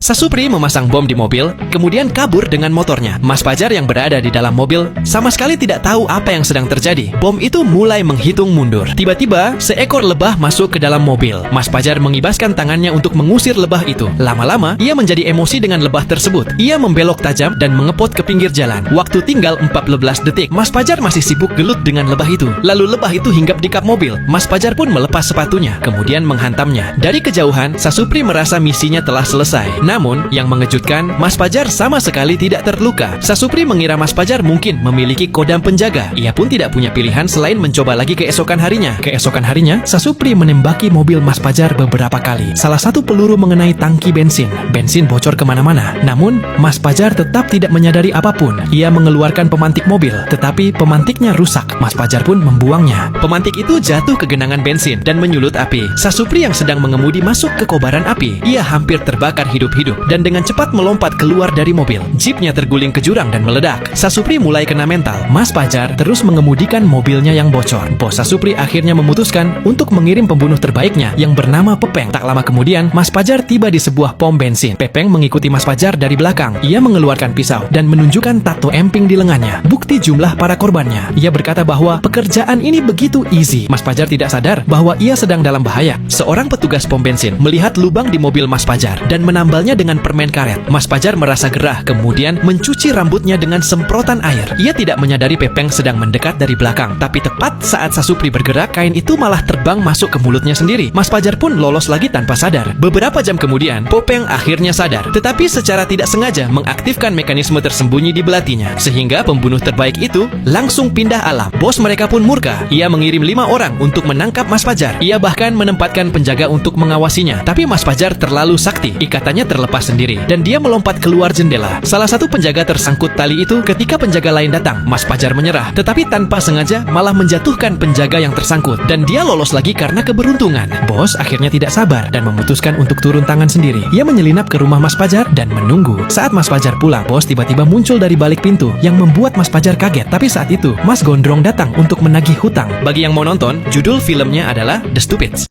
Sasupri memasang bom di mobil, kemudian kabur dengan motornya. Mas Fajar yang berada di dalam mobil sama sekali tidak tahu apa yang sedang terjadi. Bom itu mulai menghitung mundur. Tiba-tiba, seekor lebah masuk ke dalam mobil. Mas Fajar mengibaskan tangannya untuk mengusir lebah itu. Lama-lama, ia menjadi emosi dengan lebah tersebut. Ia membelok tajam dan mengepot ke pinggir jalan. Waktu tinggal 14 detik. Mas Fajar masih sibuk gelut dengan lebah itu. Lalu lebah itu hinggap di kap mobil. Mas Fajar pun melepas sepatunya, kemudian menghantamnya. Dari kejauhan, Sasupri merasa misinya telah selesai. Namun, yang mengejutkan, Mas Fajar sama sekali tidak terluka. Sasupri mengira Mas Fajar mungkin memiliki kodam penjaga. Ia pun tidak punya pilihan selain mencoba lagi keesokan harinya. Keesokan harinya, Sasupri menembaki mobil Mas Fajar beberapa kali. Salah satu peluru mengenai tangki bensin. Bensin bocor kemana-mana. Namun, Mas Fajar tetap tidak menyadari apapun. Ia mengeluarkan pemantik mobil, tetapi pemantiknya rusak. Mas Fajar pun membuangnya. Pemantik itu jatuh ke genangan bensin dan menyulut api. Sasupri yang sedang mengemudi masuk ke kobaran api. Ia hampir terbakar hidup-hidup dan dengan cepat melompat keluar dari mobil. Jeepnya terguling ke jurang dan meledak. Sasupri mulai kena mental. Mas Fajar terus mengemudikan mobilnya yang bocor. Bos Sasupri akhirnya memutuskan untuk mengirim pembunuh terbaiknya yang bernama Pepeng. Tak lama kemudian, Mas Fajar tiba di sebuah pom bensin. Pepeng mengikuti Mas Fajar dari belakang. Ia mengeluarkan pisau dan menunjukkan tato emping di lengannya. Bukti jumlah para korbannya. Ia berkata bahwa pekerjaan ini begitu easy. Mas Fajar tidak sadar bahwa ia sedang dalam bahaya. Seorang petugas pom bensin melihat lubang di mobil Mas Fajar dan menambalnya dengan permen karet. Mas Fajar merasa gerah, kemudian mencuci rambutnya dengan semprotan air. Ia tidak menyadari Pepeng sedang mendekat dari belakang, tapi tepat saat Sasupri bergerak, kain itu malah terbang masuk ke mulutnya sendiri. Mas Fajar pun lolos lagi tanpa sadar. Beberapa jam kemudian, Pepeng akhirnya sadar, tetapi secara tidak sengaja mengaktifkan mekanisme tersembunyi di belatinya, sehingga pembunuh terbaik itu langsung pindah alam. Bos mereka pun murka. Ia mengirim 5 orang untuk menangkap Mas Fajar. Ia bahkan menempatkan penjaga untuk mengawasinya, tapi Mas Fajar terlalu sakti. Ikatannya terlepas sendiri dan dia melompat keluar jendela. Salah satu penjaga tersangkut tali itu ketika penjaga lain datang. Mas Fajar menyerah, tetapi tanpa sengaja malah menjatuhkan penjaga yang tersangkut dan dia lolos lagi karena keberuntungan. Bos akhirnya tidak sabar dan memutuskan untuk turun tangan sendiri. Ia menyelinap ke rumah Mas Fajar dan menunggu. Saat Mas Fajar pulang, bos tiba-tiba muncul dari balik pintu yang membuat Mas Fajar kaget. Tapi saat itu, Mas Gondrong datang untuk menagih hutang. Bagi yang mau nonton, judul filmnya adalah The Stupids.